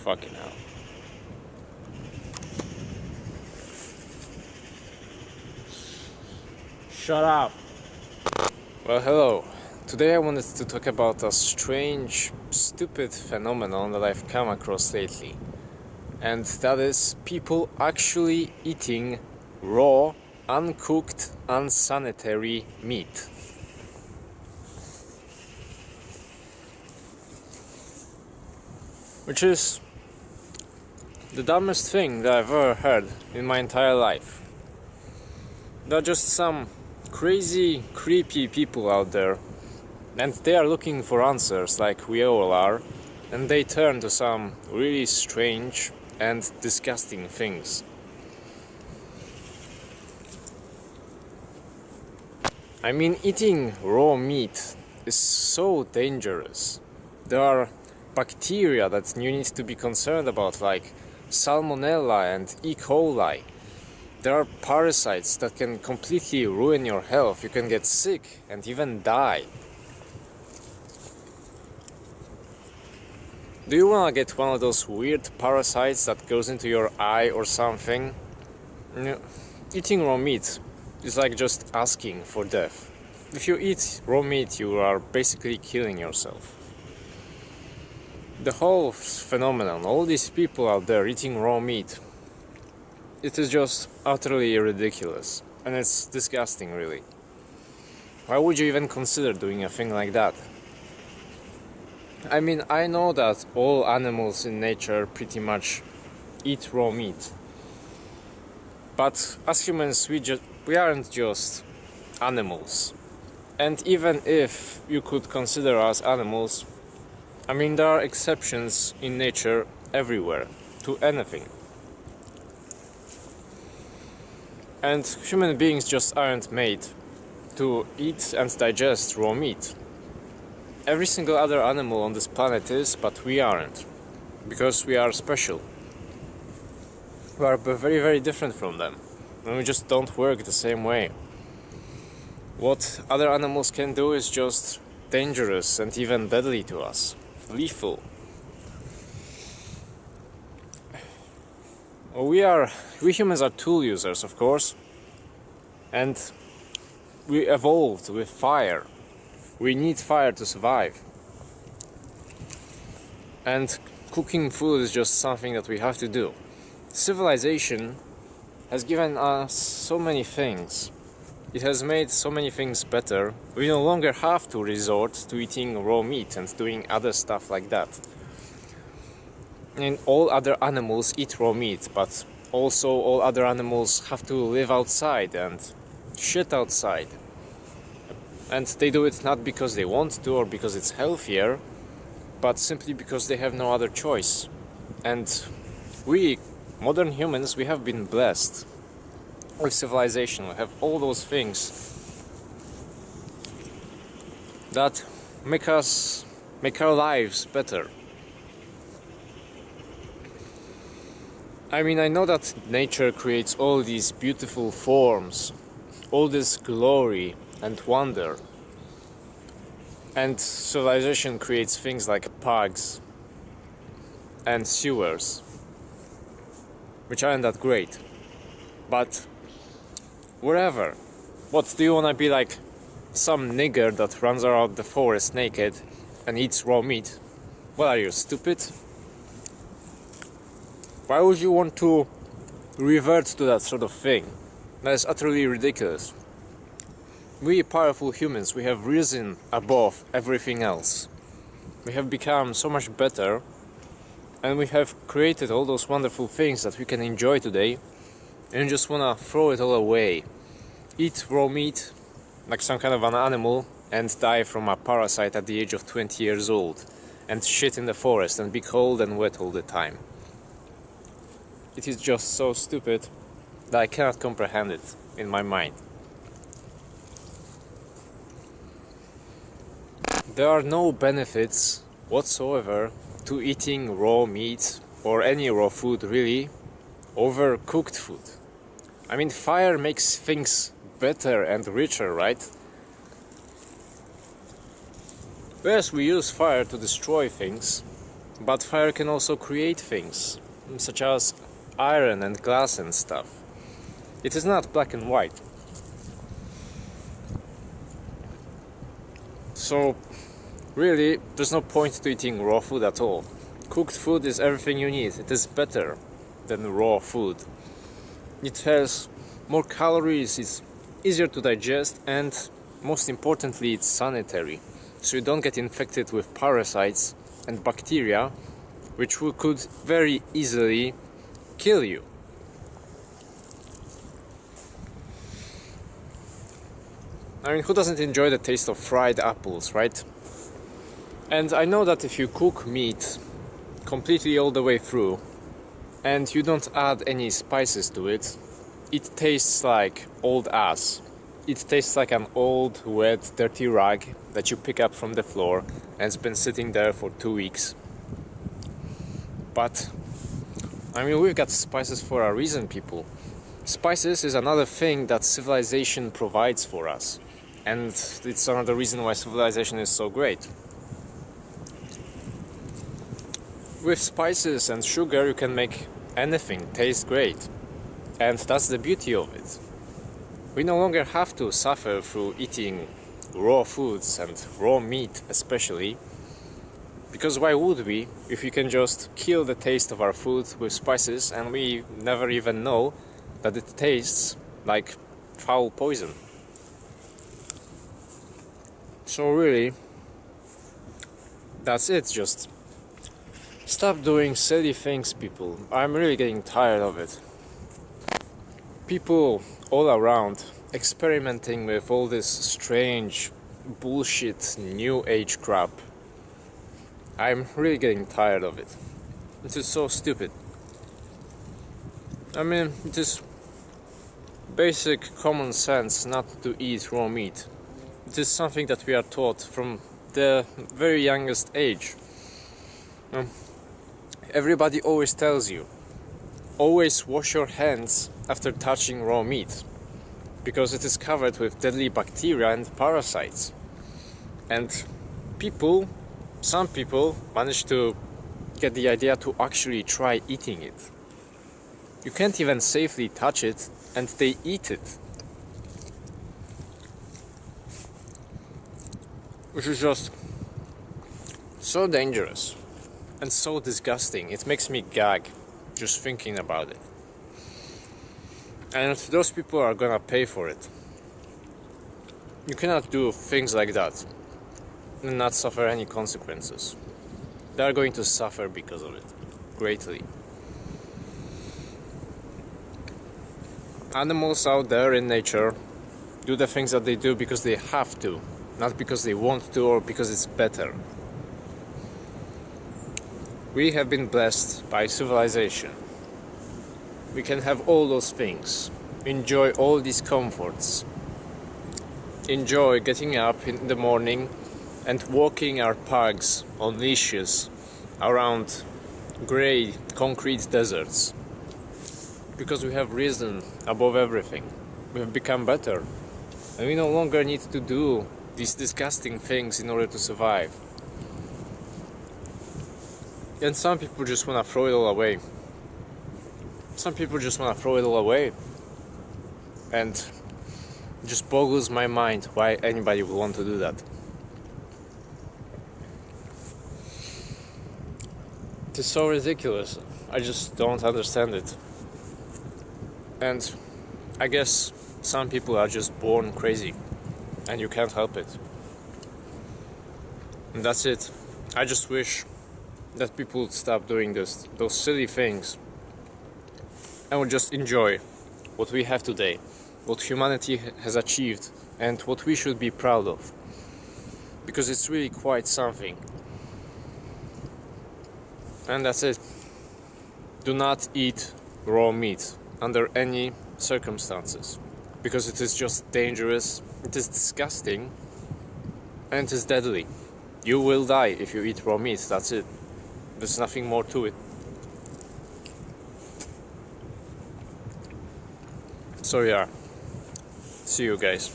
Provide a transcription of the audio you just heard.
Fucking hell. Shut up. Well, hello. Today I wanted to talk about a strange, stupid phenomenon that I've come across lately. And that is people actually eating raw, uncooked, unsanitary meat. Which is the dumbest thing that I've ever heard in my entire life. There are just some crazy, creepy people out there, and they are looking for answers like we all are, and they turn to some really strange and disgusting things. I mean, eating raw meat is so dangerous. There are bacteria that you need to be concerned about, like Salmonella and E. coli. There are parasites that can completely ruin your health. You can get sick and even die. Do you wanna get one of those weird parasites that goes into your eye or something? Eating raw meat is like just asking for death. If you eat raw meat, you are basically killing yourself. The whole phenomenon, all these people out there eating raw meat, it is just utterly ridiculous, and it's disgusting, really. Why would you even consider doing a thing like that? I mean, I know that all animals in nature pretty much eat raw meat, but as humans we aren't just animals. And even if you could consider us animals, I mean, there are exceptions in nature everywhere to anything. And human beings just aren't made to eat and digest raw meat. Every single other animal on this planet is, but we aren't. Because we are special. We are very, very different from them. And we just don't work the same way. What other animals can do is just dangerous and even deadly to us. Lethal. We humans are tool users, of course, and we evolved with fire. We need fire to survive, and cooking food is just something that we have to do. Civilization has given us so many things. It has made so many things better. We no longer have to resort to eating raw meat and doing other stuff like that. And all other animals eat raw meat, but also all other animals have to live outside and shit outside. And they do it not because they want to or because it's healthier, but simply because they have no other choice. And we, modern humans, we have been blessed with civilization. We have all those things that make our lives better. I mean, I know that nature creates all these beautiful forms, all this glory and wonder, and civilization creates things like parks and sewers, which aren't that great. But wherever, what do you wanna be, like some nigger that runs around the forest naked and eats raw meat? What are you, stupid? Why would you want to revert to that sort of thing? That is utterly ridiculous. We powerful humans, we have risen above everything else. We have become so much better, and we have created all those wonderful things that we can enjoy today, and you just wanna throw it all away. Eat raw meat like some kind of an animal and die from a parasite at the age of 20 years old, and shit in the forest and be cold and wet all the time. It is just so stupid that I cannot comprehend it in my mind. There are no benefits whatsoever to eating raw meat or any raw food really over cooked food. I mean, fire makes things better and richer, right? Yes, we use fire to destroy things, But fire can also create things, such as iron and glass and stuff. It is not black and white. So, really, there's no point to eating raw food at all. Cooked food is everything you need. It is better than raw food. It has more calories, it's easier to digest, and most importantly, it's sanitary. So you don't get infected with parasites and bacteria, which could very easily kill you. I mean, who doesn't enjoy the taste of fried apples, right? And I know that if you cook meat completely all the way through and you don't add any spices to it, it tastes like old ass. It tastes like an old, wet, dirty rag that you pick up from the floor and it's been sitting there for 2 weeks. But, I mean, we've got spices for a reason, people. Spices is another thing that civilization provides for us. And it's another reason why civilization is so great. With spices and sugar you can make anything taste great. And that's the beauty of it. We no longer have to suffer through eating raw foods and raw meat especially. Because why would we if we can just kill the taste of our food with spices and we never even know that it tastes like foul poison. So really, that's it. Just stop doing silly things, people. I'm really getting tired of it. People all around experimenting with all this strange bullshit new age crap. I'm really getting tired of it. It is so stupid. I mean, it is basic common sense not to eat raw meat. It is something that we are taught from the very youngest age. Everybody always tells you, always wash your hands after touching raw meat, because it is covered with deadly bacteria and parasites. And some people manage to get the idea to actually try eating it. You can't even safely touch it, and they eat it. Which is just so dangerous and so disgusting. It makes me gag just thinking about it. And those people are gonna pay for it. You cannot do things like that and not suffer any consequences. They are going to suffer because of it, greatly. Animals out there in nature do the things that they do because they have to, not because they want to or because it's better. We have been blessed by civilization. We can have all those things, enjoy all these comforts, enjoy getting up in the morning and walking our pugs on leashes around grey concrete deserts. Because we have risen above everything. We have become better. And we no longer need to do these disgusting things in order to survive. And some people just want to throw it all away. Some people just want to throw it all away. And it just boggles my mind why anybody would want to do that. It is so ridiculous. I just don't understand it. And I guess some people are just born crazy. And you can't help it. And that's it. I just wish that people would stop doing those silly things, and would just enjoy what we have today, what humanity has achieved, and what we should be proud of. Because it's really quite something. And that's it. Do not eat raw meat under any circumstances. Because it is just dangerous, it is disgusting, and it is deadly. You will die if you eat raw meat, that's it. There's nothing more to it. So yeah, see you guys.